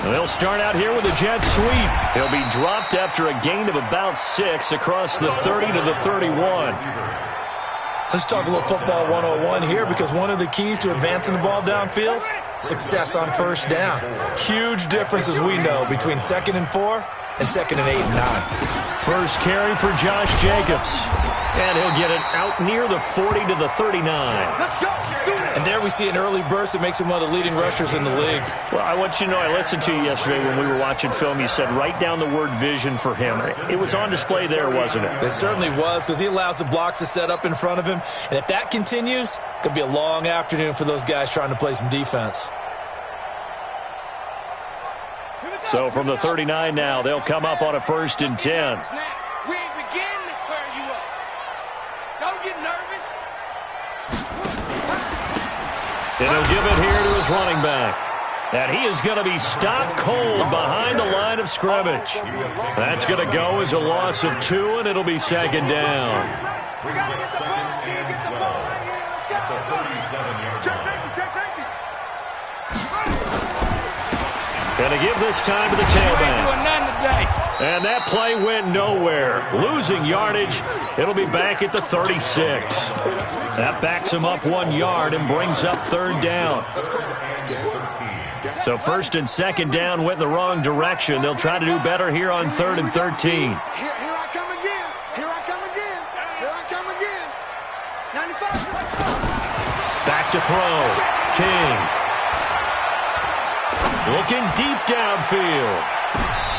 They'll start out here with a jet sweep. He'll be dropped after a gain of about 6 across the 30 to the 31. Let's talk a little football 101 here, because one of the keys to advancing the ball downfield, success on first down. Huge difference, as we know, between 2nd and 4 and 2nd and 8 and 9. First carry for Josh Jacobs. And he'll get it out near the 40 to the 39. And there we see an early burst that makes him one of the leading rushers in the league. Well, I want you to know, I listened to you yesterday when we were watching film. You said write down the word vision for him. It was on display there, wasn't it? It certainly was, because he allows the blocks to set up in front of him. And if that continues, it could be a long afternoon for those guys trying to play some defense. So from the 39 now, they'll come up on a 1st and 10. We ain't beginning to turn you up. Don't get nervous. And he'll give it here to his running back. And he is going to be stopped cold behind the line of scrimmage. That's going to go as a loss of 2, and it'll be 2nd down. Going to give this time to the tailback. And that play went nowhere. Losing yardage. It'll be back at the 36. That backs him up 1 yard and brings up 3rd down. So 1st and 2nd down went in the wrong direction. They'll try to do better here on 3rd and 13. Here I come again. Here I come again. Here I come again. 95. Back to throw. King. Looking deep downfield.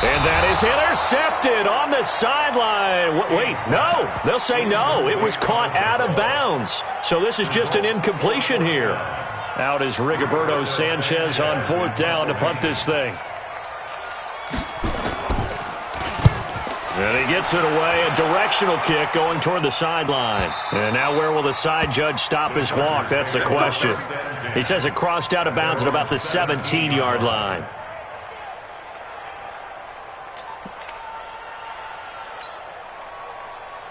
And that is intercepted on the sideline. Wait, no. They'll say no. It was caught out of bounds. So this is just an incompletion here. Out is Rigoberto Sanchez on 4th down to punt this thing. And he gets it away. A directional kick going toward the sideline. And now where will the side judge stop his walk? That's the question. He says it crossed out of bounds at about the 17-yard line.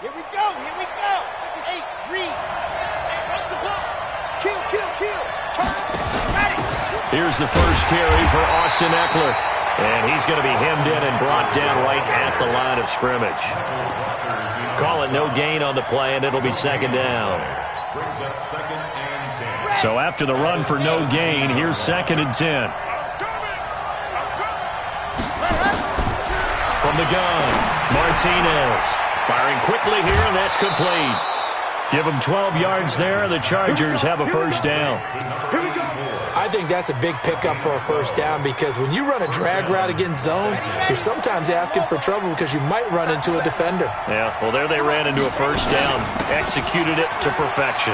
Here we go. Here we go. Hey, read. Hey, rush the ball. Kill, kill, kill. Turn. Got it. Here's the first carry for Austin Eckler. And he's going to be hemmed in and brought down right at the line of scrimmage. Call it no gain on the play, and it'll be 2nd down. So after the run for no gain, here's 2nd and 10. From the gun, Martinez. Firing quickly here, and that's complete. Give them 12 yards there, and the Chargers have a 1st down. I think that's a big pickup for a 1st down, because when you run a drag route against zone, you're sometimes asking for trouble because you might run into a defender. Yeah, well, there they ran into a 1st down. Executed it to perfection.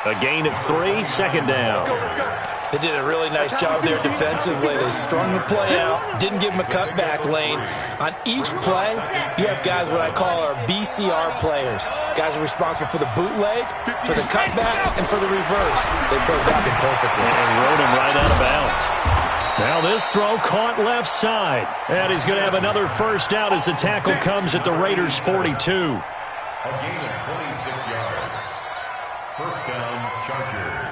A gain of 3, 2nd down. They did a really nice job there defensively. They strung the play out, didn't give them a cutback lane. On each play, you have guys what I call our BCR players. Guys are responsible for the bootleg, for the cutback, and for the reverse. They played that one perfectly. And rode him right out of bounds. Now this throw caught left side. And he's going to have another 1st down as the tackle comes at the Raiders' 42. A gain of 26 yards. 1st down, Chargers.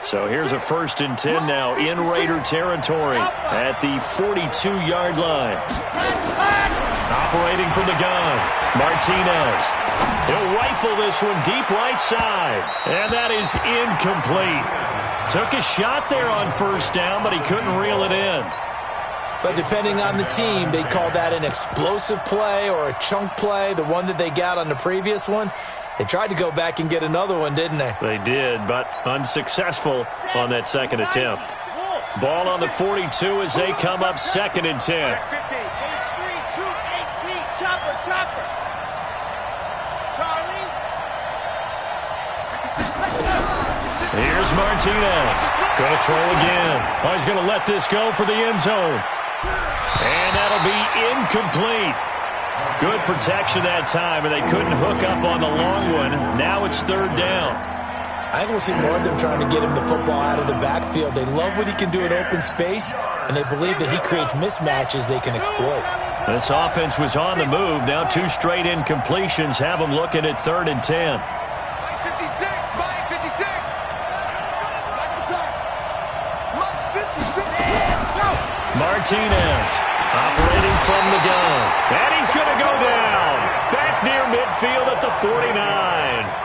So here's a 1st and 10 now in Raider territory at the 42-yard line. Operating from the gun, Martinez. He'll rifle this one deep right side. And that is incomplete. Took a shot there on 1st down, but he couldn't reel it in. But depending on the team, they call that an explosive play or a chunk play, the one that they got on the previous one. They tried to go back and get another one, didn't they? They did, but unsuccessful on that 2nd attempt. Ball on the 42 as they come up 2nd and 10. Here's Martinez. Going to throw again. Oh, he's going to let this go for the end zone. And that'll be incomplete. Good protection that time, and they couldn't hook up on the long one. Now it's 3rd down. I think we'll see more of them trying to get him the football out of the backfield. They love what he can do in open space. and they believe that he creates mismatches they can exploit. This offense was on the move. Now 2 straight incompletions have them looking at 3rd and 10. Martinez operating from the gun. And he's going to go down. Back near midfield at the 49.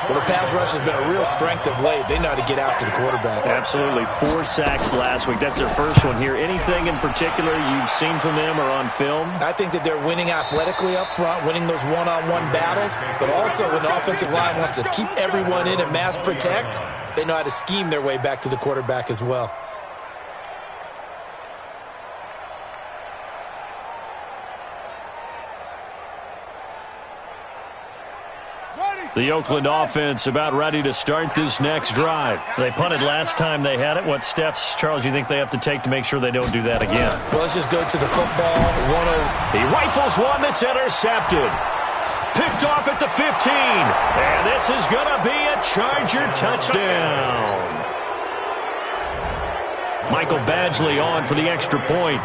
Well, the pass rush has been a real strength of late. They know how to get after the quarterback. Absolutely. 4 sacks last week. That's their first one here. Anything in particular you've seen from them or on film? I think that they're winning athletically up front, winning those one-on-one battles, but also when the offensive line wants to keep everyone in and mass protect, they know how to scheme their way back to the quarterback as well. The Oakland offense about ready to start this next drive. They punted last time they had it. What steps, Charles, you think they have to take to make sure they don't do that again? Well, let's just go to the football. He rifles one that's intercepted. Picked off at the 15. And this is going to be a Charger touchdown. Michael Badgley on for the extra point.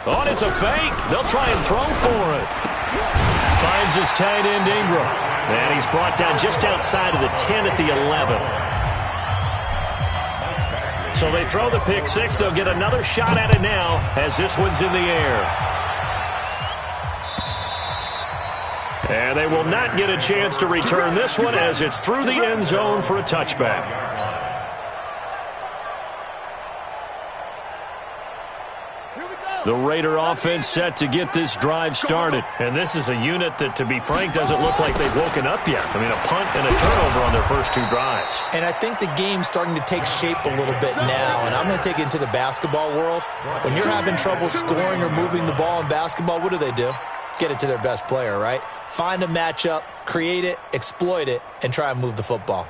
Oh, and it's a fake. They'll try and throw for it. Finds his tight end, Ingram. And he's brought down just outside of the 10 at the 11. So they throw the pick six. They'll get another shot at it now as this one's in the air. And they will not get a chance to return this one as it's through the end zone for a touchback. The Raider offense set to get this drive started. And this is a unit that, to be frank, doesn't look like they've woken up yet. I mean, a punt and a turnover on their first 2 drives. And I think the game's starting to take shape a little bit now. And I'm going to take it into the basketball world. When you're having trouble scoring or moving the ball in basketball, what do? Get it to their best player, right? Find a matchup, create it, exploit it, and try and move the football.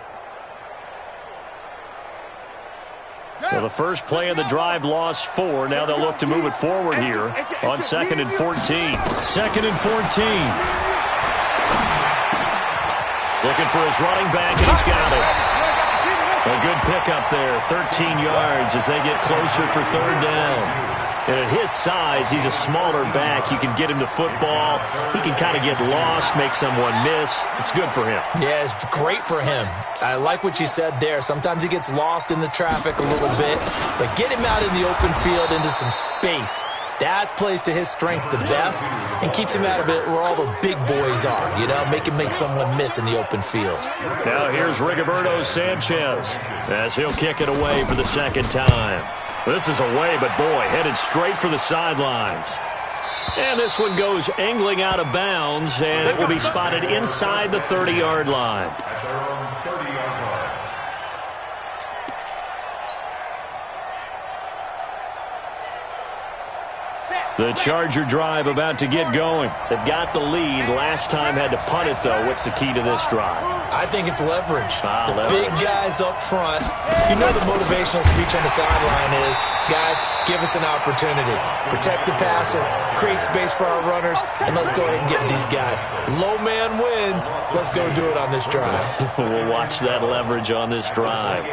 Well, the first play of the drive lost 4. Now they'll look to move it forward here on 2nd and 14. 2nd and 14. Looking for his running back, and he's got it. A good pickup there, 13 yards as they get closer for 3rd down. And at his size, he's a smaller back. You can get him to football. He can kind of get lost, make someone miss. It's good for him. Yeah, it's great for him. I like what you said there. Sometimes he gets lost in the traffic a little bit, but get him out in the open field into some space. That plays to his strengths the best and keeps him out of it where all the big boys are, you know, make someone miss in the open field. Now here's Rigoberto Sanchez as he'll kick it away for the 2nd time. This is away, but boy, headed straight for the sidelines. And this one goes angling out of bounds, and it will be spotted inside the 30-yard line. The Charger drive about to get going. They've got the lead. Last time had to punt it, though. What's the key to this drive? I think it's leverage. Leverage. Big guys up front. You know the motivational speech on the sideline is, guys, give us an opportunity. Protect the passer, create space for our runners, and let's go ahead and give these guys. Low man wins. Let's go do it on this drive. We'll watch that leverage on this drive.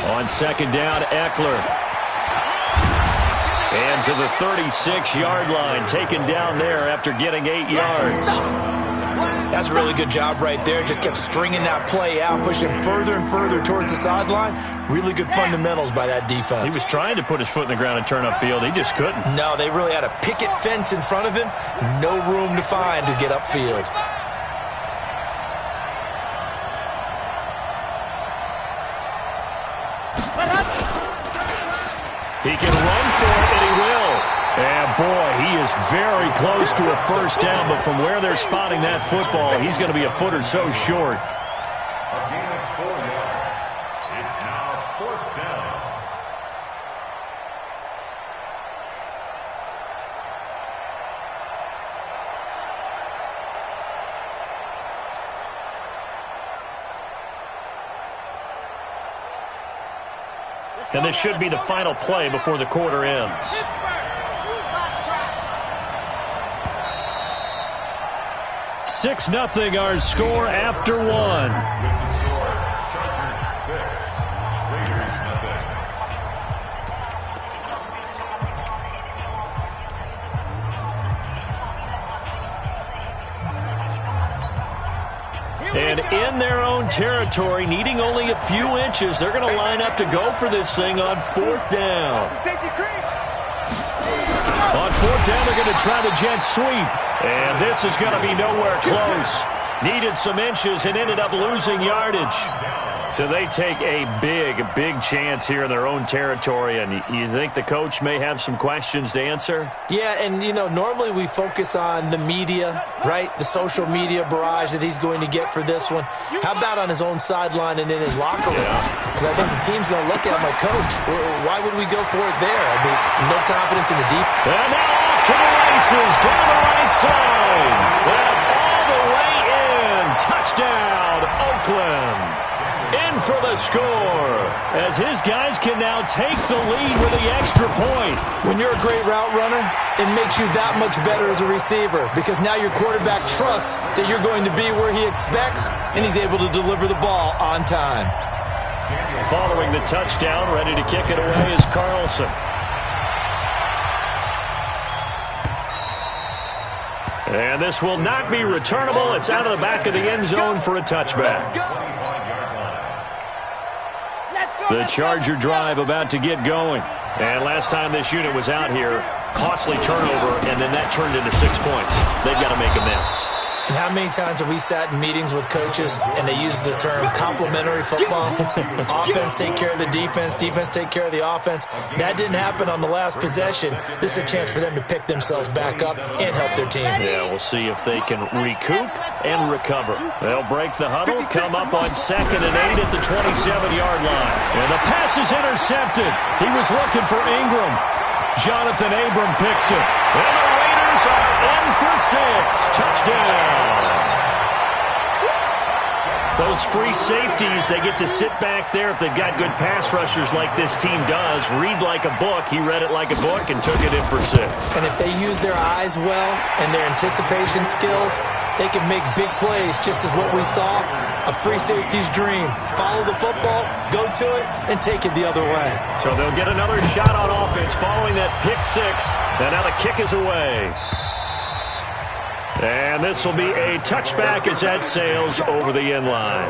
On 2nd down, Eckler. And to the 36-yard line, taken down there after getting 8 yards. That's a really good job right there. Just kept stringing that play out, pushing further and further towards the sideline. Really good fundamentals by that defense. He was trying to put his foot in the ground and turn upfield. He just couldn't. No, they really had a picket fence in front of him. No room to find to get upfield. He can run for it, and he will. And, boy, he is very close to a first down, but from where they're spotting that football, he's going to be a foot or so short. A gain of 4 yards. It's now 4th down. And this should be the final play before the quarter ends. 6-0 our score after one. And in their own territory, needing only a few inches, they're going to line up to go for this thing on 4th down. On 4th down, they're going to try the jet sweep. And this is going to be nowhere close. Needed some inches and ended up losing yardage. So they take a big chance here in their own territory. And you think the coach may have some questions to answer? Yeah, and, normally we focus on the media, right? The social media barrage that he's going to get for this one. How about on his own sideline and in his locker room? Because I think the team's going to look at him like, Coach, why would we go for it there? I mean, no confidence in the deep. And now off to the races, down the right side. And all the way in. Touchdown, Oakland. In for the score, as his guys can now take the lead with the extra point. When you're a great route runner, it makes you that much better as a receiver because now your quarterback trusts that you're going to be where he expects, and he's able to deliver the ball on time. Following the touchdown, ready to kick it away is Carlson. And this will not be returnable. It's out of the back of the end zone for a touchback. The Charger drive about to get going. And last time this unit was out here, costly turnover, and then that turned into 6 points. They've got to make amends. And how many times have we sat in meetings with coaches and they use the term complementary football? Offense take care of the defense, defense take care of the offense. That didn't happen on the last possession. This is a chance for them to pick themselves back up and help their team. Yeah, we'll see if they can recoup and recover. They'll break the huddle, come up on 2nd and 8 at the 27-yard line. And the pass is intercepted. He was looking for Ingram. Jonathan Abram picks it. And the Raiders are in for 6. Touchdown. Those free safeties, they get to sit back there if they've got good pass rushers like this team does. Read like a book. He read it like a book and took it in for 6. And if they use their eyes well and their anticipation skills, they can make big plays, just as what we saw. A free safety's dream. Follow the football, go to it, and take it the other way. So they'll get another shot on offense following that pick 6. And now the kick is away. And this will be a touchback as that sails over the end line.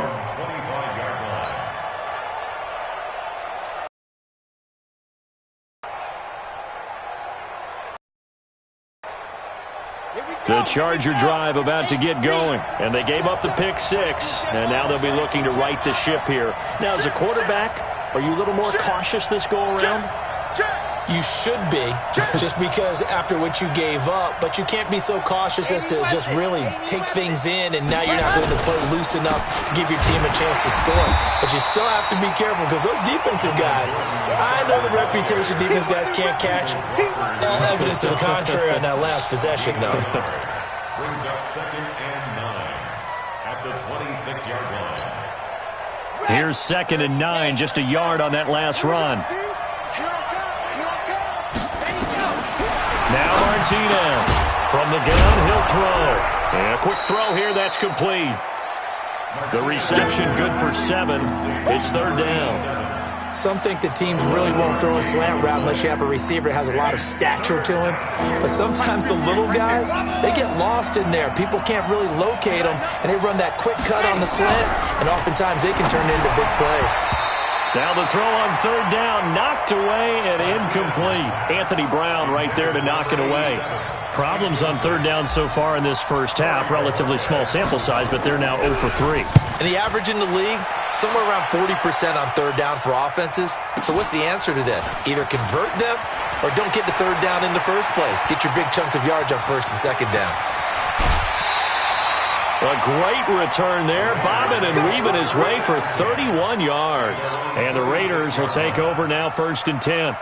The Charger drive about to get going. And they gave up the pick 6. And now they'll be looking to right the ship here. Now, as a quarterback, are you a little more cautious this go-around? You should be, just because after what you gave up, but you can't be so cautious as to just really take things in, and now you're not going to play loose enough to give your team a chance to score. But you still have to be careful because those defensive guys, I know the reputation defense guys can't catch. All evidence to the contrary on that last possession, though. Brings up 2nd and 9 at the 26-yard line. Here's 2nd and 9, just a yard on that last run. Now Martinez from the gun, he'll throw. And a quick throw here, that's complete. The reception good for 7. It's 3rd down. Some think that teams really won't throw a slant route unless you have a receiver that has a lot of stature to him. But sometimes the little guys, they get lost in there. People can't really locate them, and they run that quick cut on the slant, and oftentimes they can turn into big plays. Now the throw on 3rd down, knocked away and incomplete. Anthony Brown right there to knock it away. Problems on 3rd down so far in this first half. Relatively small sample size, but they're now 0 for 3. And the average in the league, somewhere around 40% on 3rd down for offenses. So what's the answer to this? Either convert them or don't get to 3rd down in the first place. Get your big chunks of yards on 1st and 2nd down. A great return there, bobbing and weaving his way for 31 yards. And the Raiders will take over now 1st and 10.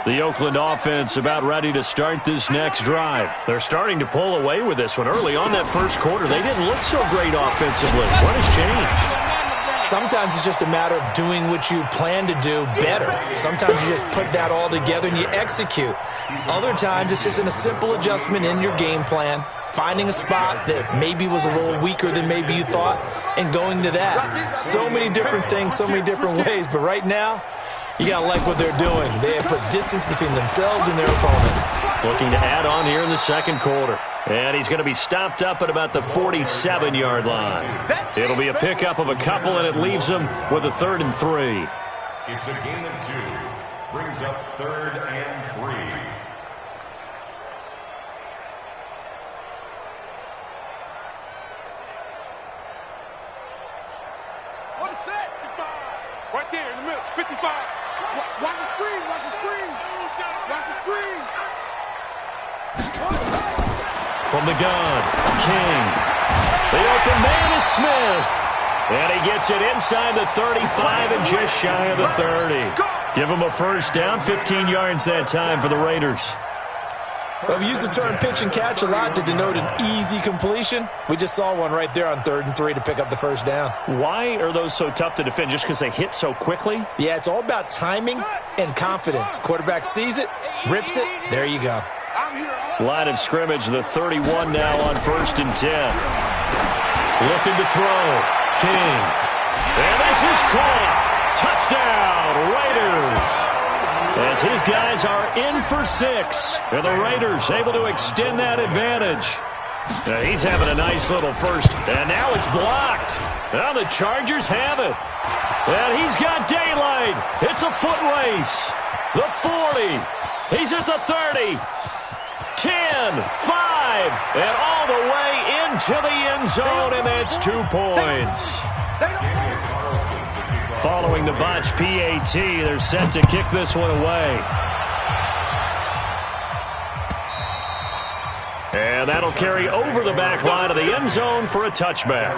The Oakland offense about ready to start this next drive. They're starting to pull away with this one. Early on that first quarter, they didn't look so great offensively. What has changed? Sometimes it's just a matter of doing what you plan to do better. Sometimes you just put that all together and you execute. Other times it's just a simple adjustment in your game plan, finding a spot that maybe was a little weaker than maybe you thought, and going to that. So many different things, so many different ways, but right now, you got to like what they're doing. They have put distance between themselves and their opponent. Looking to add on here in the second quarter. And he's going to be stopped up at about the 47-yard line. It'll be a pickup of a couple, and it leaves him with a 3rd and 3. It's a gain of 2. Brings up 3rd and 3. What is set? 55. Right there in the middle. 55. Watch the screen. Watch the screen. Watch the screen. From the gun, King. The open man is Smith. And he gets it inside the 35 and just shy of the 30. Give him a first down, 15 yards that time for the Raiders. Well, we use the term pitch and catch a lot to denote an easy completion. We just saw one right there on 3rd and 3 to pick up the first down. Why are those so tough to defend? Just because they hit so quickly? Yeah, it's all about timing and confidence. Quarterback sees it, rips it, there you go. Line of scrimmage, the 31 now on 1st and 10. Looking to throw. King. And this is caught. Touchdown, Raiders. As his guys are in for 6. And the Raiders able to extend that advantage. Now he's having a nice little first. And now it's blocked. Now the Chargers have it. And he's got daylight. It's a foot race. The 40. He's at the 30. 10, 5, and all the way into the end zone, and that's 2 points. Following the botch PAT, they're set to kick this one away. And that'll carry over the back line of the end zone for a touchback.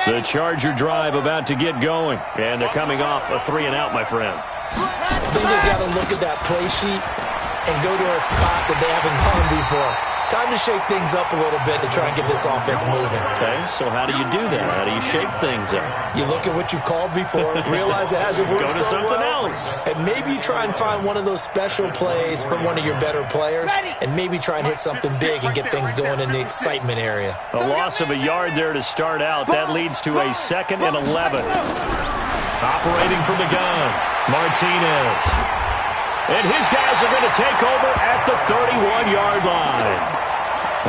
The Charger drive about to get going. And they're coming off a 3-and-out, my friend. I think they've got to look at that play sheet and go to a spot that they haven't gone before. Time to shake things up a little bit to try and get this offense moving. Okay, so how do you do that? How do you shake things up? You look at what you've called before, realize it hasn't worked so so something well, else. and maybe you try and find one of those special plays from one of your better players, and maybe try and hit something big and get things going in the excitement area. A loss of a yard there to start out. That leads to a 2nd and 11. Operating from the gun, Martinez. And his guys are going to take over at the 31-yard line.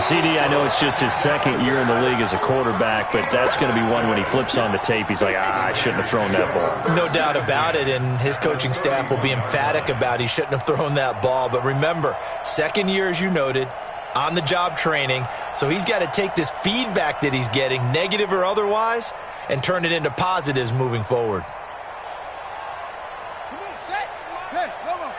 CD, I know it's just his 2nd year in the league as a quarterback, but that's going to be one when he flips on the tape, he's like, I shouldn't have thrown that ball. No doubt about it, and his coaching staff will be emphatic about he shouldn't have thrown that ball. But remember, 2nd year, as you noted, on-the-job training, so he's got to take this feedback that he's getting, negative or otherwise, and turn it into positives moving forward. Come on, set. Hey, come on.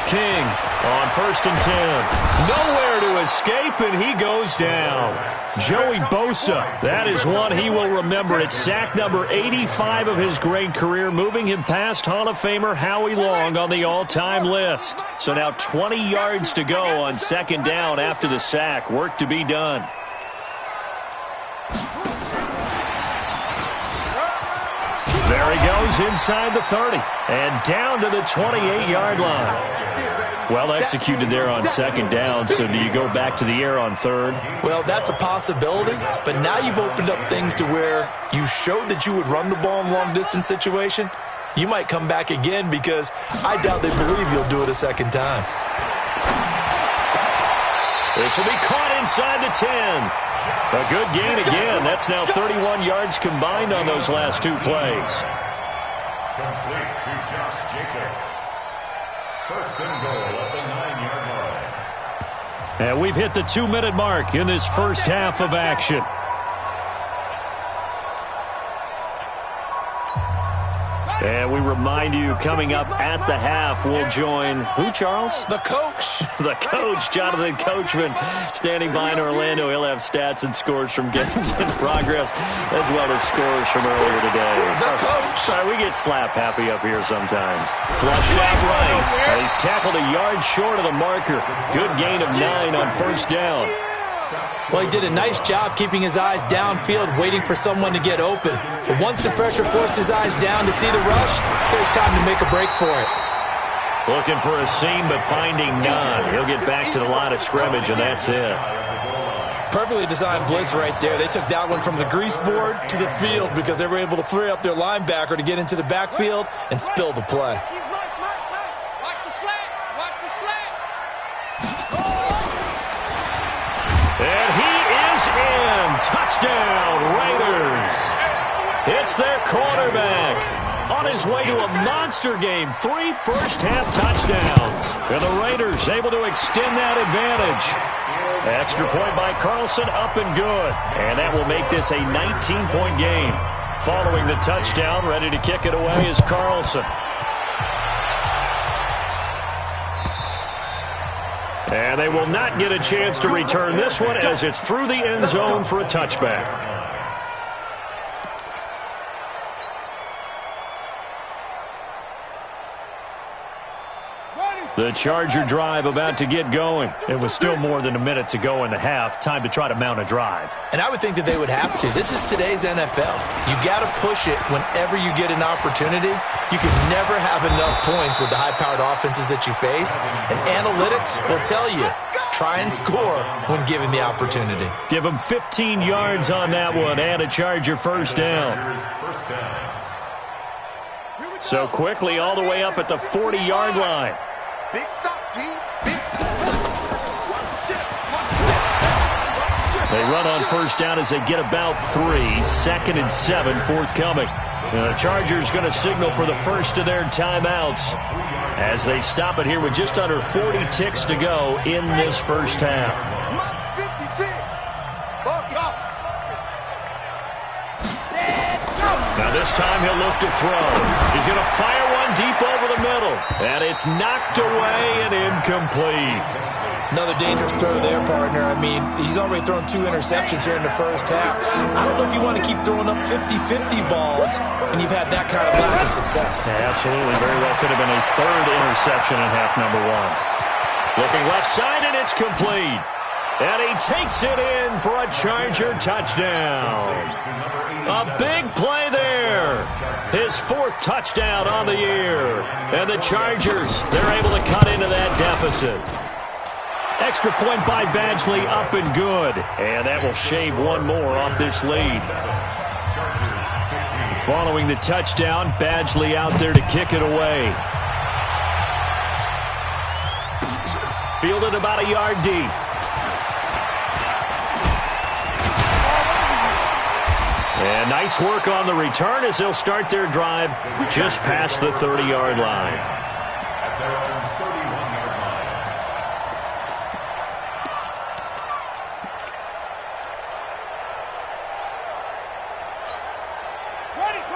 King on 1st and 10. Nowhere to escape, and he goes down. Joey Bosa, that is one he will remember. It's sack number 85 of his great career, moving him past Hall of Famer Howie Long on the all-time list. So now 20 yards to go on 2nd down after the sack. Work to be done. There he goes inside the 30 and down to the 28-yard line. Well executed there on 2nd down, so do you go back to the air on 3rd? Well, that's a possibility, but now you've opened up things to where you showed that you would run the ball in long-distance situation. You might come back again because I doubt they believe you'll do it a 2nd time. This will be caught inside the 10. A good gain again. That's now 31 yards combined on those last 2 plays. Complete to Josh Jacobs. 1st and goal at the 9-yard line. And we've hit the 2-minute mark in this first half of action. And we remind you, coming up at the half, we'll join who, Charles? The coach. The coach, Jonathan Coachman, standing by in Orlando. He'll have stats and scores from games in progress, as well as scores from earlier today. The coach. Sorry, we get slap happy up here sometimes. Flushed out right. He's tackled a yard short of the marker. Good gain of 9 on first down. Well, he did a nice job keeping his eyes downfield, waiting for someone to get open. But once the pressure forced his eyes down to see the rush, it was time to make a break for it. Looking for a seam, but finding none. He'll get back to the line of scrimmage, and that's it. Perfectly designed blitz right there. They took that one from the grease board to the field because they were able to free up their linebacker to get into the backfield and spill the play. Watch the slats. Watch the slats. And he is in. Touchdown, Raiders. It's their quarterback. On his way to a monster game. 3 first-half touchdowns. And the Raiders able to extend that advantage. Extra point by Carlson, up and good. And that will make this a 19-point game. Following the touchdown, ready to kick it away is Carlson. And they will not get a chance to return this one as it's through the end zone for a touchback. The Charger drive about to get going. It was still more than a minute to go in the half. Time to try to mount a drive. And I would think that they would have to. This is today's NFL. You got to push it whenever you get an opportunity. You can never have enough points with the high-powered offenses that you face. And analytics will tell you, try and score when given the opportunity. Give them 15 yards on that one and a Charger first down. So quickly all the way up at the 40-yard line. Big stop, G. Big stop. They run on first down as they get about 3. 2nd and 7 forthcoming. The Chargers going to signal for the first of their timeouts as they stop it here with just under 40 ticks to go in this first half. Now this time he'll look to throw. He's going to fire one deep over the middle. And it's knocked away and incomplete. Another dangerous throw there, partner. I mean, he's already thrown 2 interceptions here in the first half. I don't know if you want to keep throwing up 50-50 balls when you've had that kind of lack of success. Yeah, absolutely. Very well could have been a 3rd interception in half number 1. Looking left side, and it's complete. And he takes it in for a Charger touchdown. A big play there. His 4th touchdown on the year. And the Chargers, they're able to cut into that deficit. Extra point by Badgley, up and good. And that will shave one more off this lead. Following the touchdown, Badgley out there to kick it away. Fielded about a yard deep. And nice work on the return as they'll start their drive just past the 30-yard line.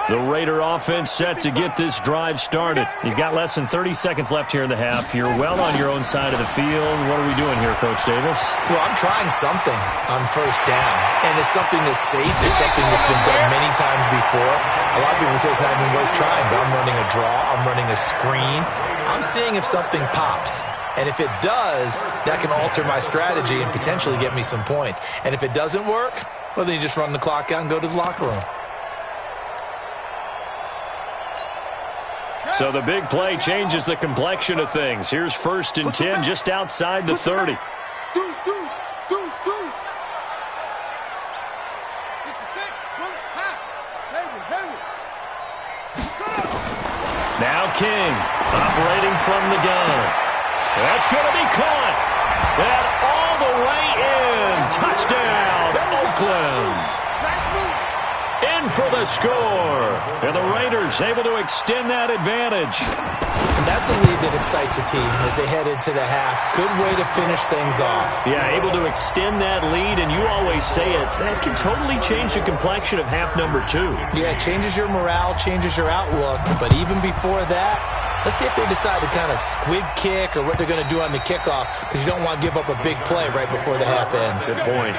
The Raider offense set to get this drive started. You've got less than 30 seconds left here in the half. You're well on your own side of the field. What are we doing here, Coach Davis? Well, I'm trying something on first down. And it's something that's safe. It's something that's been done many times before. A lot of people say it's not even worth trying, but I'm running a draw. I'm running a screen. I'm seeing if something pops. And if it does, that can alter my strategy and potentially get me some points. And if it doesn't work, well, then you just run the clock out and go to the locker room. So the big play changes the complexion of things. Here's 1st and 10 just outside the 30. Now King operating from the gun. That's going to be caught. And all the way in. Touchdown, Oakland. In for the score. And the Raiders able to extend that advantage. And that's a lead that excites a team as they head into the half. Good way to finish things off. Yeah, able to extend that lead, and you always say it, that can totally change the complexion of half number 2. Yeah, it changes your morale, changes your outlook. But even before that, let's see if they decide to kind of squib kick or what they're going to do on the kickoff, because you don't want to give up a big play right before the half ends. Good point.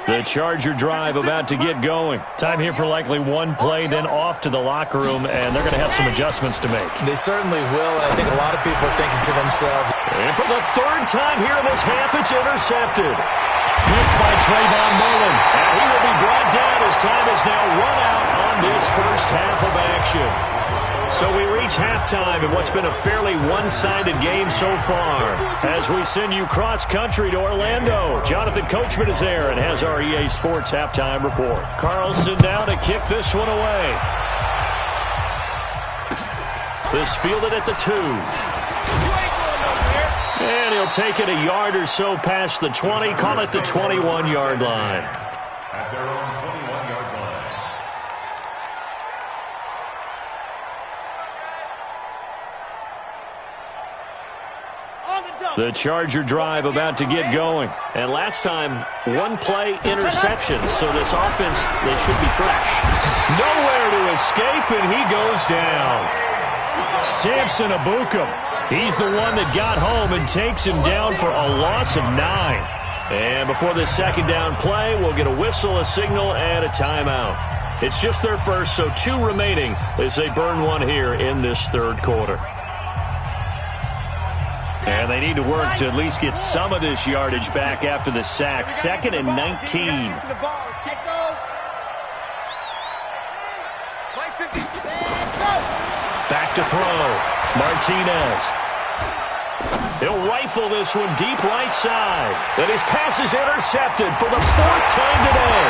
The Charger drive about to get going. Time here for likely one play, then off to the locker room, and they're going to have some adjustments to make. They certainly will, and I think a lot of people are thinking to themselves. And for the third time here in this half, it's intercepted. Picked by Trayvon Mullen. And he will be brought down as time is now run out on this first half of action. So we reach halftime in what's been a fairly one-sided game so far. As we send you cross-country to Orlando, Jonathan Coachman is there and has our EA Sports halftime report. Carlson down to kick this one away. This fielded at the 2. And he'll take it a yard or so past the 20, call it the 21-yard line. At their own 21-yard line. The Charger drive about to get going. And last time, one play interception, so this offense, they should be fresh. Nowhere to escape, and he goes down. Samson Abukum. He's the one that got home and takes him down for a loss of 9. And before this second down play, we'll get a whistle, a signal, and a timeout. It's just their first, so 2 remaining as they burn one here in this third quarter. And they need to work to at least get some of this yardage back after the sack. 2nd and 19. Back to throw. Martinez. He'll rifle this one deep right side. And his pass is intercepted for the 4th time today.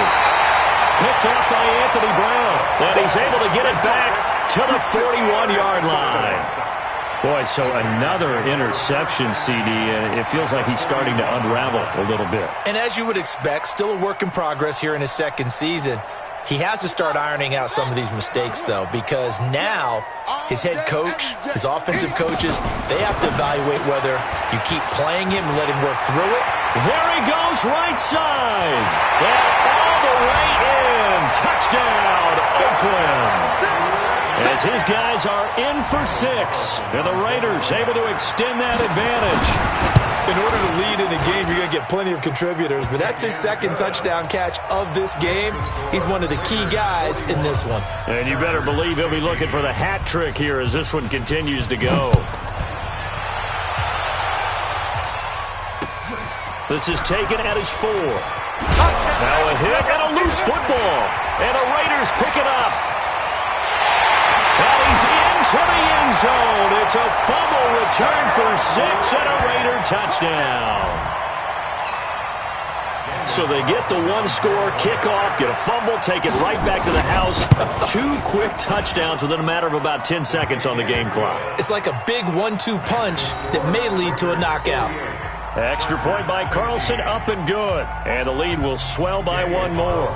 Picked off by Anthony Brown. And he's able to get it back to the 41-yard line. Boy, so another interception, CD. It feels like he's starting to unravel a little bit. And as you would expect, still a work in progress here in his second season. He has to start ironing out some of these mistakes, though, because now his head coach, his offensive coaches, they have to evaluate whether you keep playing him and let him work through it. There he goes, right side. And all the way in. Touchdown, Oakland. As his guys are in for 6. And the Raiders able to extend that advantage. In order to lead in a game, you're going to get plenty of contributors, but that's his second touchdown catch of this game. He's one of the key guys in this one. And you better believe he'll be looking for the hat trick here as this one continues to go. This is taken at his 4. Now a hit and a loose football. And the Raiders pick it up. And he's into the end zone. It's a fumble return for 6 and a Raider touchdown. So they get the one-score kickoff, get a fumble, take it right back to the house. 2 quick touchdowns within a matter of about 10 seconds on the game clock. It's like a big 1-2 punch that may lead to a knockout. Extra point by Carlson, up and good. And the lead will swell by 1 more.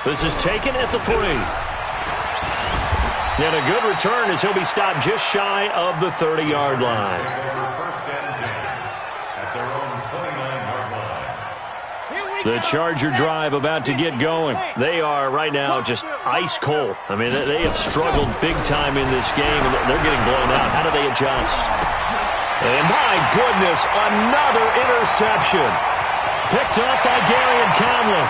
This is taken at the 3. And a good return as he'll be stopped just shy of the 30-yard line. First and 10 at their own 29-yard line. The Charger drive about to get going. They are right now just ice cold. I mean, they have struggled big time in this game, and they're getting blown out. How do they adjust? And my goodness, another interception. Picked up by Gary and Conley.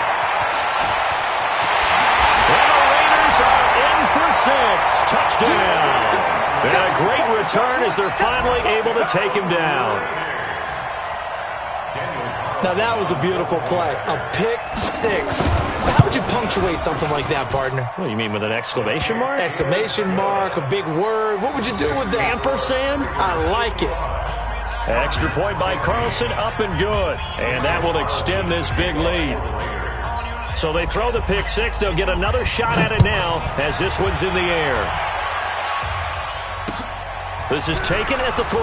And the Raiders are in for 6. Touchdown. And a great return as they're finally able to take him down. Now that was a beautiful play. A pick 6. How would you punctuate something like that, partner? What do you mean, with an exclamation mark? Exclamation mark, a big word. What would you do with that? Ampersand? I like it. Extra point by Carlson, up and good. And that will extend this big lead. So they throw the pick 6. They'll get another shot at it now as this one's in the air. This is taken at the 3.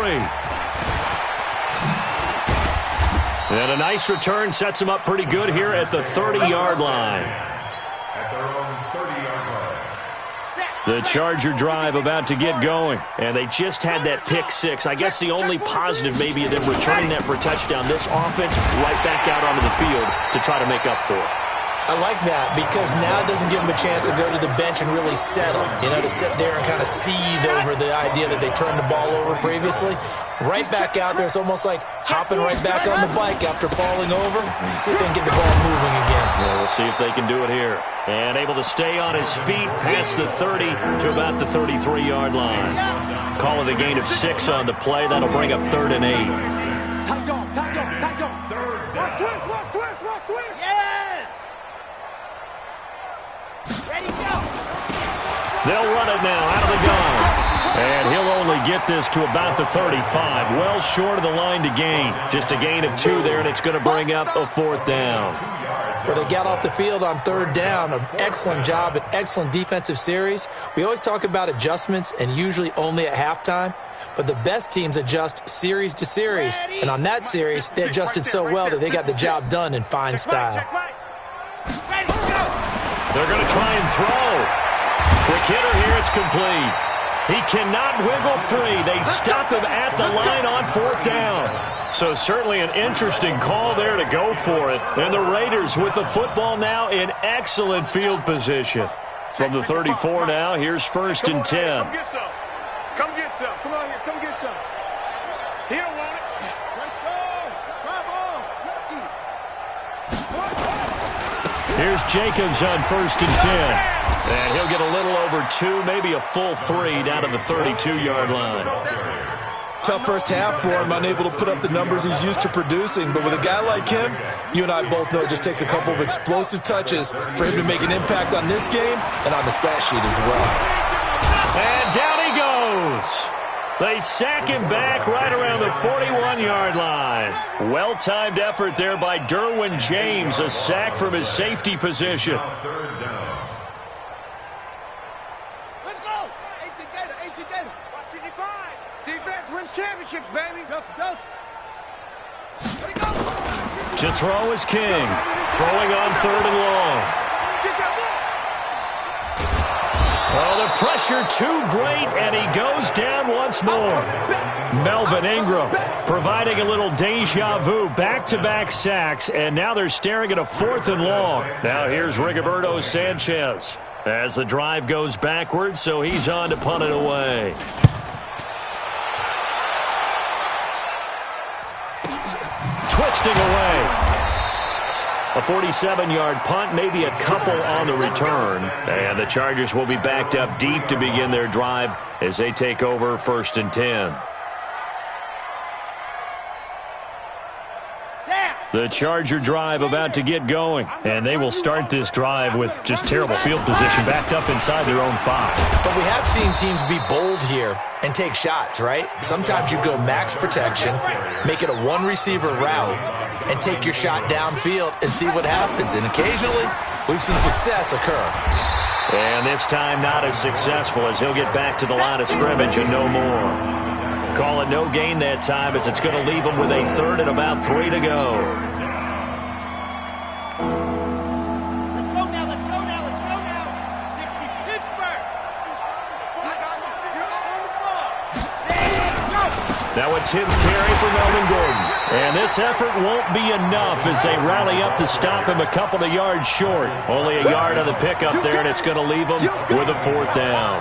And a nice return sets him up pretty good here at the 30-yard line. At their own 30-yard line. The Charger drive about to get going. And they just had that pick 6. I guess the only positive maybe of them returning that for a touchdown. This offense right back out onto the field to try to make up for it. I like that because now it doesn't give them a chance to go to the bench and really settle, to sit there and kind of seethe over the idea that they turned the ball over previously. Right back out there. It's almost like hopping right back on the bike after falling over. See if they can get the ball moving again. Well, we'll see if they can do it here. And able to stay on his feet past the 30 to about the 33-yard line. Call it a gain of 6 on the play. That'll bring up 3rd and 8. Tight dog. Watch twist. Yes! Ready, go! They'll run it now out of the gun. And he'll only get this to about the 35. Well short of the line to gain. Just a gain of 2 there, and it's going to bring up a 4th down. Well, they got off the field on 3rd down. An excellent job, an excellent defensive series. We always talk about adjustments, and usually only at halftime. But the best teams adjust series to series. And on that series, they adjusted so well that they got the job done in fine style. They're going to try and throw. Quick hitter here, it's complete. He cannot wiggle free. They stop him at the line on 4th down. So certainly an interesting call there to go for it. And the Raiders with the football now in excellent field position. From the 34 now, here's 1st and 10. Come get some. Come on here. Come get some. He don't want it. Let's go. Here's Jacobs on 1st and 10. And he'll get a little over 2, maybe a full 3 down to the 32-yard line. Tough first half for him, unable to put up the numbers he's used to producing. But with a guy like him, you and I both know it just takes a couple of explosive touches for him to make an impact on this game and on the stat sheet as well. And down he goes. They sack him back right around the 41-yard line. Well-timed effort there by Derwin James, a sack from his safety position. Let's go. H Gator. Watch it divide. Defense wins championships, baby. Delta. Ready, go. To throw is King. Throwing on 3rd and long. Get that ball. Oh, the pressure too great, and he goes down once more. Melvin Ingram providing a little deja vu, back-to-back sacks, and now they're staring at a 4th and long. Now here's Rigoberto Sanchez as the drive goes backwards, so he's on to punt it away. Twisting away. A 47-yard punt, maybe a couple on the return. And the Chargers will be backed up deep to begin their drive as they take over 1st and 10. The Charger drive about to get going. And they will start this drive with just terrible field position, backed up inside their own 5. But we have seen teams be bold here and take shots, right? Sometimes you go max protection, make it a one-receiver route, and take your shot downfield and see what happens. And occasionally, we've seen success occur. And this time not as successful as he'll get back to the line of scrimmage and no more. Call it no gain that time as it's going to leave him with a 3rd and about 3 to go. Let's go now. 60 Pittsburgh. I got you. You're on the ball. Go. Now a 10th carry for Melvin Gordon. And this effort won't be enough as they rally up to stop him a couple of yards short. Only a yard on the pickup there, and it's going to leave him with a 4th down.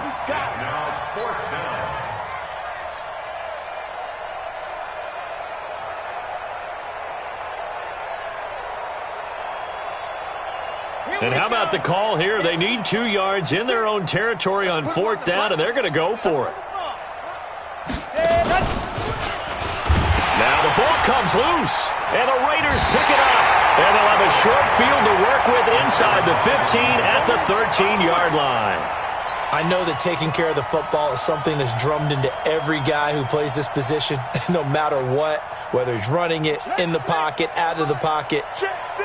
And how about the call here? They need 2 yards in their own territory on 4th down, and they're going to go for it. Now the ball comes loose, and the Raiders pick it up. And they'll have a short field to work with inside the 15 at the 13-yard line. I know that taking care of the football is something that's drummed into every guy who plays this position, no matter what, whether he's running it, in the pocket, out of the pocket.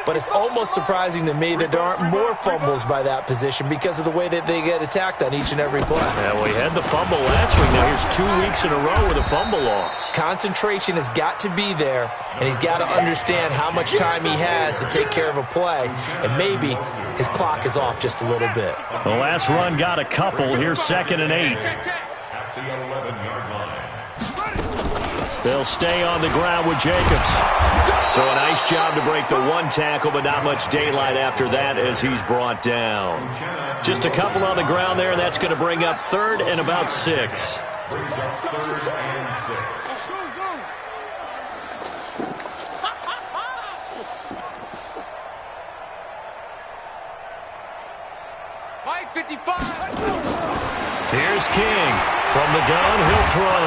But it's almost surprising to me that there aren't more fumbles by that position because of the way that they get attacked on each and every play. Yeah, we had the fumble last week. Now here's 2 weeks in a row with a fumble loss. Concentration has got to be there, and he's got to understand how much time he has to take care of a play, and maybe his clock is off just a little bit. The last run got a couple. Here's 2nd and 8. At the 11-yard line. They'll stay on the ground with Jacobs. So a nice job to break the one tackle, but not much daylight after that as he's brought down. Just a couple on the ground there, and that's going to bring up 3rd and about 6. Brings up 3rd and 6. Mike 55. Here's King. From the gun, he'll throw.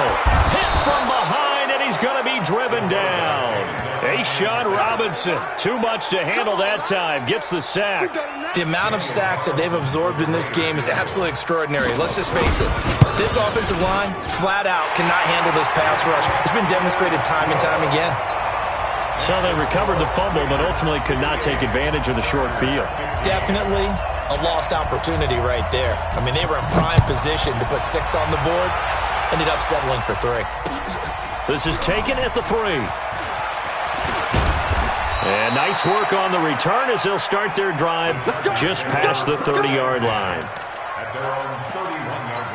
Hit from behind, and he's going to be driven down. Sean Robinson, too much to handle that time, gets the sack. The amount of sacks that they've absorbed in this game is absolutely extraordinary. Let's just face it. This offensive line, flat out, cannot handle this pass rush. It's been demonstrated time and time again. So they recovered the fumble, but ultimately could not take advantage of the short field. Definitely a lost opportunity right there. I mean, they were in prime position to put 6 on the board. Ended up settling for 3. This is taken at the 3. And nice work on the return as they'll start their drive just past the 30-yard line. At their own 31-yard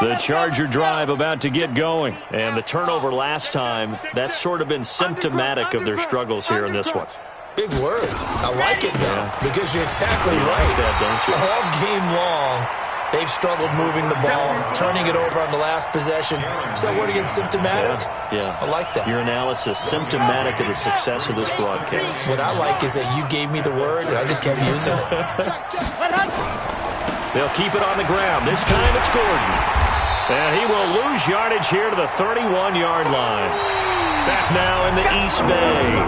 line. The Charger drive about to get going. And the turnover last time, that's sort of been symptomatic of their struggles here in this one. Big word. I like it, though, because you're exactly right. Like that, don't you? All game long, they've struggled moving the ball, turning it over on the last possession. Is that word again, symptomatic? Yeah. I like that. Your analysis, symptomatic of the success of this broadcast. What I like is that you gave me the word, and I just kept using it. They'll keep it on the ground. This time it's Gordon. And he will lose yardage here to the 31-yard line. Back now in the East Bay.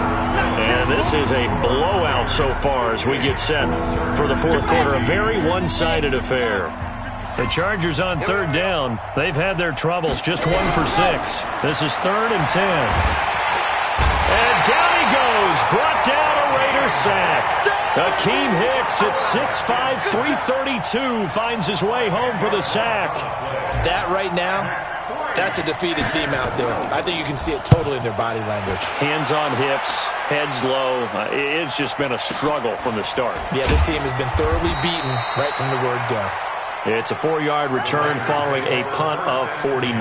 And this is a blowout so far as we get set for the fourth quarter. A very one-sided affair. The Chargers on 3rd down. They've had their troubles. Just 1 for 6. This is 3rd and 10. And down he goes. Brought down a Raider sack. Akeem Hicks at 6'5", 332 finds his way home for the sack. That right now, that's a defeated team out there. I think you can see it totally in their body language. Hands on hips, heads low. It's just been a struggle from the start. Yeah, this team has been thoroughly beaten right from the word go. It's a 4-yard return following a punt of 49.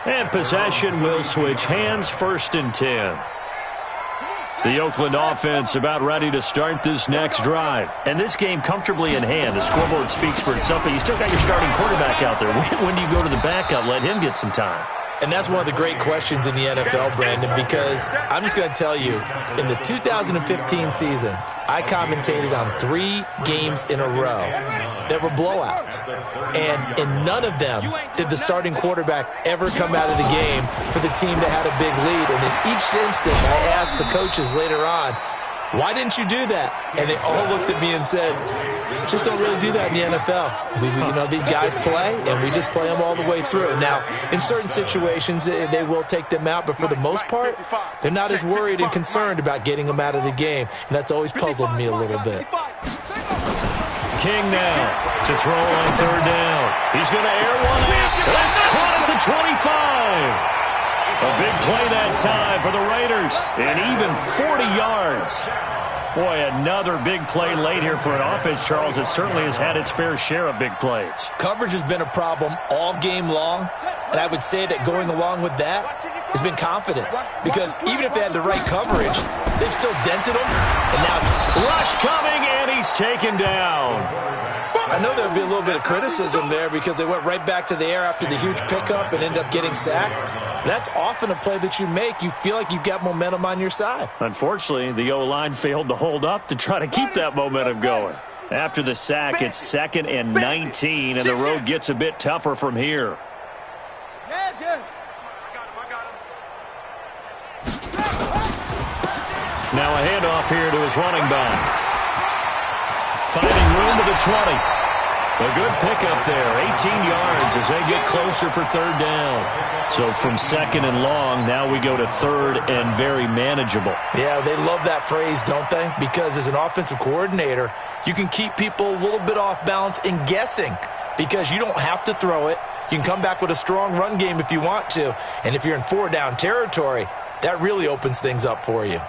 And possession will switch hands, 1st and 10. The Oakland offense about ready to start this next drive. And this game comfortably in hand. The scoreboard speaks for itself, but you still got your starting quarterback out there. When do you go to the backup? Let him get some time. And that's one of the great questions in the NFL, Brandon, because I'm just going to tell you, in the 2015 season, I commentated on 3 games in a row that were blowouts. And in none of them did the starting quarterback ever come out of the game for the team that had a big lead. And in each instance, I asked the coaches later on, why didn't you do that? And they all looked at me and said, just don't really do that in the NFL. These guys play, and we just play them all the way through. Now, in certain situations, they will take them out, but for the most part, they're not as worried and concerned about getting them out of the game, and that's always puzzled me a little bit. King now to throw on 3rd down. He's going to air one out. That's caught at the 25. A big play that time for the Raiders, and even 40 yards. Boy, another big play late here for an offense, Charles, that certainly has had its fair share of big plays. Coverage has been a problem all game long, and I would say that going along with that has been confidence, because even if they had the right coverage, they've still dented them, and now rush coming, and he's taken down. I know there would be a little bit of criticism there because they went right back to the air after the huge pickup and ended up getting sacked. That's often a play that you make. You feel like you've got momentum on your side. Unfortunately, the O-line failed to hold up to try to keep that momentum going. After the sack, it's 2nd and 19, and the road gets a bit tougher from here. Now a handoff here to his running back. Finding room to the 20. A good pickup there, 18 yards as they get closer for 3rd down. So from 2nd and long, now we go to 3rd and very manageable. Yeah, they love that phrase, don't they? Because as an offensive coordinator, you can keep people a little bit off balance and guessing because you don't have to throw it. You can come back with a strong run game if you want to. And if you're in 4-down territory, that really opens things up for you.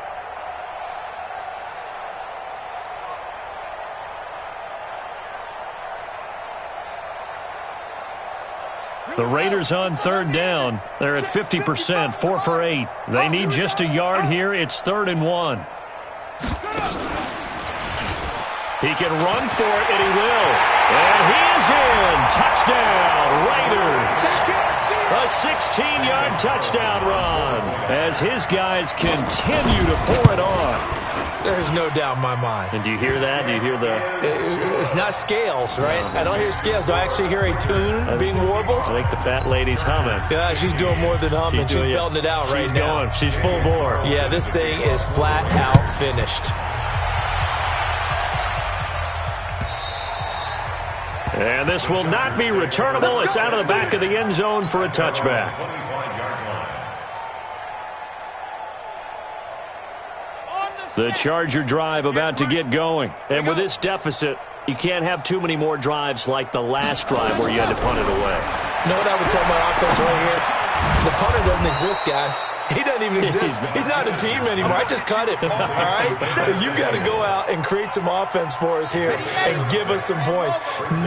The Raiders on third down. They're at 50%, 4 for 8. They need just a yard here. It's 3rd and 1. He can run for it, and he will. And he is in. Touchdown, Raiders. A 16-yard touchdown run as his guys continue to pour it on. There's no doubt in my mind. And do you hear that? Do you hear the... It's not scales, right? I don't hear scales. Do I actually hear a tune being warbled? I think the fat lady's humming. Yeah, she's doing more than humming. She's belting it out right now. She's full bore. Yeah, this thing is flat out finished. And this will not be returnable. It's out of the back of the end zone for a touchback. The Charger drive about to get going. And with this deficit, you can't have too many more drives like the last drive where you had to punt it away. You know what I would tell my offense right here? The punter doesn't exist, guys. He doesn't even exist. He's not a team anymore. I just cut him, all right? So you've got to go out and create some offense for us here and give us some points.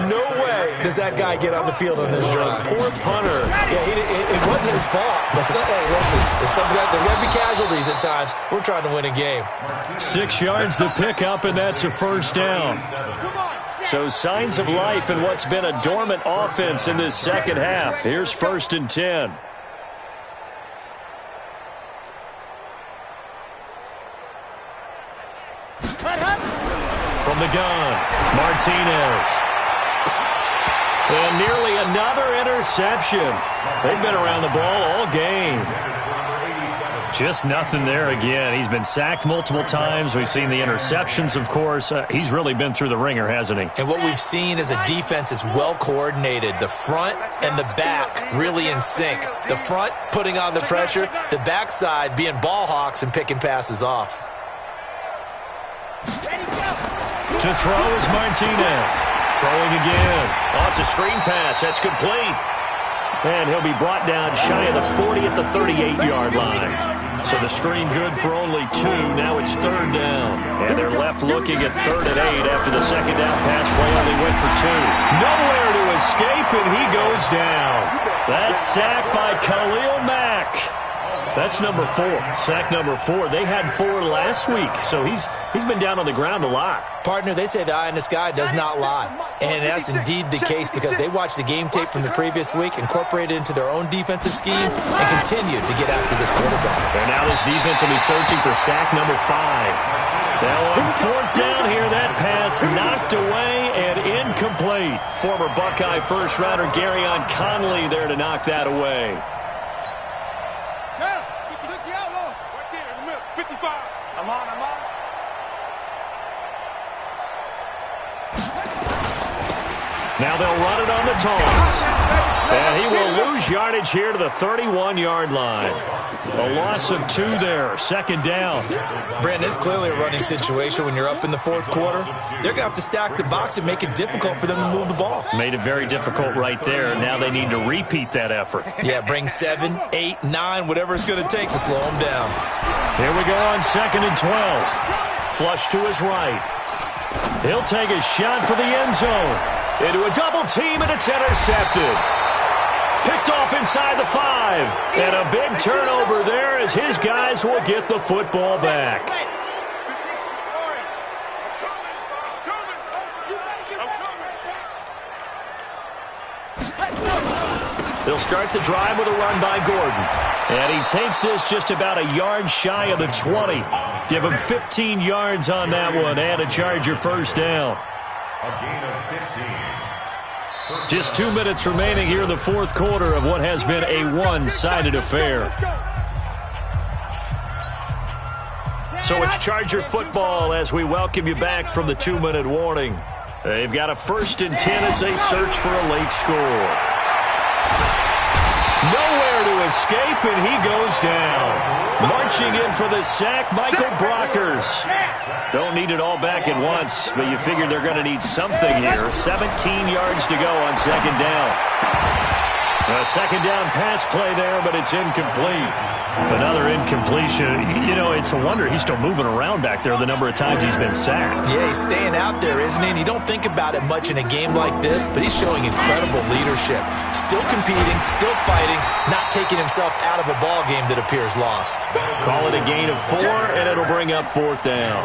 No way does that guy get on the field on this drive. Poor punter. Yeah, it wasn't his fault. But hey, listen, there's got to be casualties at times. We're trying to win a game. 6 yards to pick up, and that's a first down. So signs of life in what's been a dormant offense in this second half. Here's 1st and 10. From the gun, Martinez. And nearly another interception. They've been around the ball all game. Just nothing there again. He's been sacked multiple times. We've seen the interceptions, of course. He's really been through the ringer, hasn't he? And what we've seen is a defense that's well coordinated. The front and the back really in sync. The front putting on the pressure. The backside being ball hawks and picking passes off. To throw is Martinez. Throwing again. Oh, it's a screen pass. That's complete. And he'll be brought down shy of the 40 at the 38-yard line. So the screen good for only 2. Now it's 3rd down. And they're left looking at 3rd and 8 after the second down pass play only went for 2. Nowhere to escape, and he goes down. That's sacked by Khalil Mack. That's number 4. Sack number 4. They had 4 last week, so he's been down on the ground a lot. Partner, they say the eye in the sky does not lie. And that's indeed the case because they watched the game tape from the previous week, incorporated it into their own defensive scheme, and continued to get after this quarterback. And now this defense will be searching for sack number 5. Now on 4th down here, that pass knocked away and incomplete. Former Buckeye first-rounder Garyon Conley there to knock that away. Now they'll run it on the toss. And he will lose yardage here to the 31-yard line. A loss of 2 there. 2nd down. Brandon, it's clearly a running situation when you're up in the 4th quarter. They're going to have to stack the box and make it difficult for them to move the ball. Made it very difficult right there. Now they need to repeat that effort. Yeah, bring 7, 8, 9, whatever it's going to take to slow them down. Here we go on 2nd and 12. Flush to his right. He'll take a shot for the end zone. Into a double team, and it's intercepted. Picked off inside the 5. And a big turnover there as his guys will get the football back. They'll start the drive with a run by Gordon. And he takes this just about a yard shy of the 20. Give him 15 yards on that one and a Charger first down. A gain of 15. Just 2 minutes remaining here in the 4th quarter of what has been a one-sided affair. So it's Charger football as we welcome you back from the 2-minute warning. They've got a 1st and 10 as they search for a late score. Nowhere to escape, and he goes down. Marching in for the sack, Michael Brockers. Don't need it all back at once, but you figure they're going to need something here. 17 yards to go on 2nd down. A 2nd down pass play there, but it's incomplete. Another incompletion. You know, it's a wonder he's still moving around back there the number of times he's been sacked. Yeah, he's staying out there, isn't he? And you don't think about it much in a game like this, but he's showing incredible leadership. Still competing, still fighting, not taking himself out of a ball game that appears lost. Call it a gain of 4, and it'll bring up 4th down.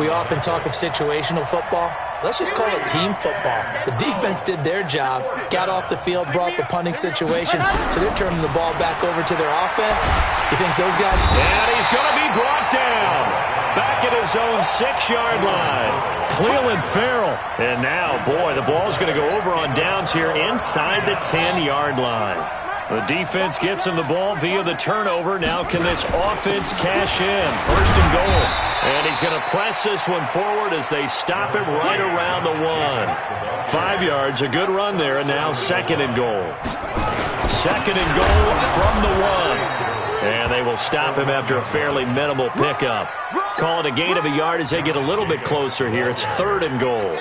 We often talk of situational football. Let's just call it team football. The defense did their job, got off the field, brought the punting situation, so they're turning the ball back over to their offense. You think those guys... And he's going to be brought down. Back at his own 6-yard line. Cleveland Farrell. And now, boy, the ball's going to go over on downs here inside the 10-yard line. The defense gets him the ball via the turnover. Now can this offense cash in? 1st and goal. And he's going to press this one forward as they stop him right around the 1. 5 yards, a good run there, and now 2nd and goal. 2nd and goal from the 1. And they will stop him after a fairly minimal pickup. Call it a gain of a yard as they get a little bit closer here. It's 3rd and goal.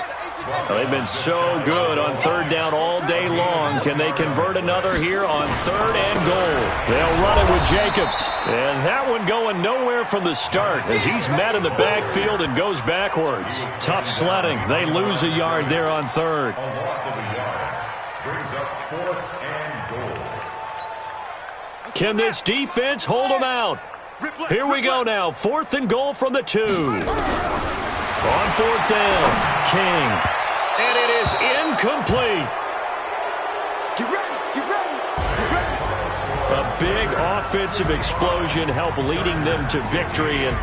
They've been so good on 3rd down all day long. Can they convert another here on 3rd and goal? They'll run it with Jacobs. And that one going nowhere from the start as he's met in the backfield and goes backwards. Tough sledding. They lose a yard there on 3rd. A loss of a yard brings up 4th and goal. Can this defense hold them out? Here we go now. 4th and goal from the 2. On 4th down, King. And it is incomplete. Get ready, get ready, get ready. A big offensive explosion helped leading them to victory. And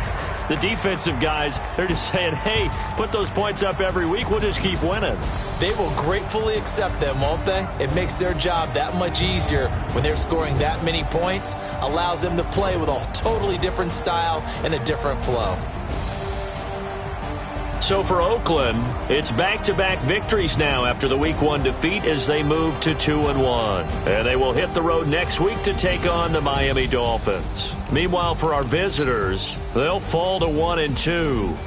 the defensive guys, they're just saying, hey, put those points up every week. We'll just keep winning. They will gratefully accept them, won't they? It makes their job that much easier when they're scoring that many points. Allows them to play with a totally different style and a different flow. So for Oakland, it's back-to-back victories now after the Week 1 defeat as they move to 2-1. And they will hit the road next week to take on the Miami Dolphins. Meanwhile, for our visitors, they'll fall to 1-2.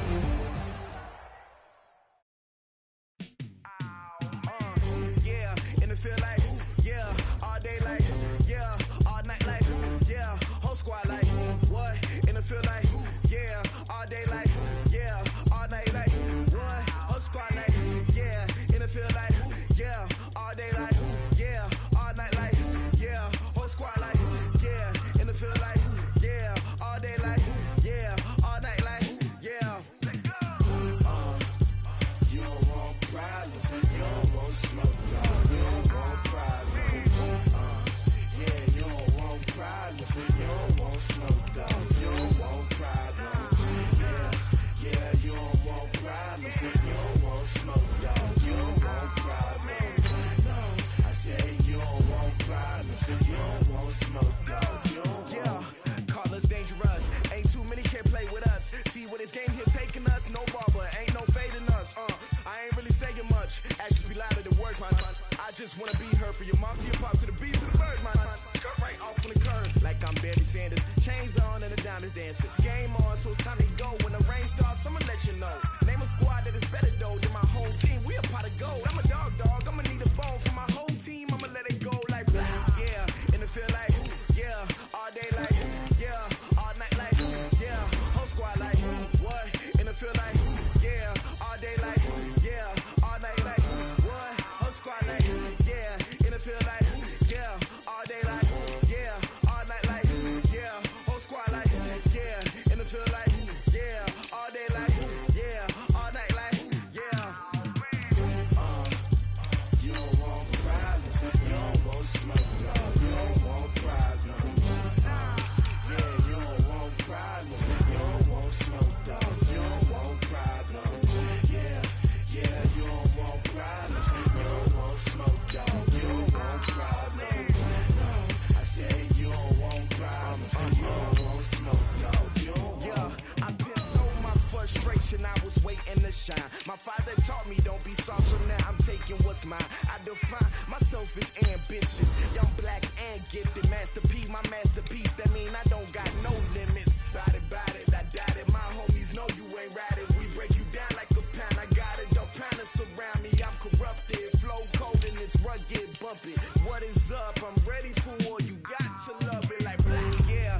My father taught me don't be soft, so now I'm taking what's mine. I define myself as ambitious, young, black, and gifted. Master P, my masterpiece. That mean I don't got no limits. Bout it, I doubt it. My homies know you ain't ride it. We break you down like a pound. I got it, don't pound us around me. I'm corrupted, flow cold and it's rugged, bump it. What is up? I'm ready for war. You got to love it like black, yeah.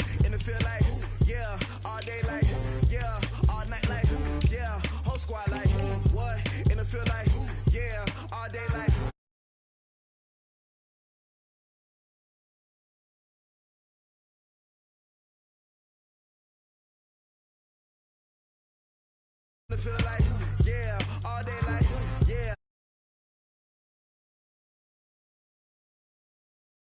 feel like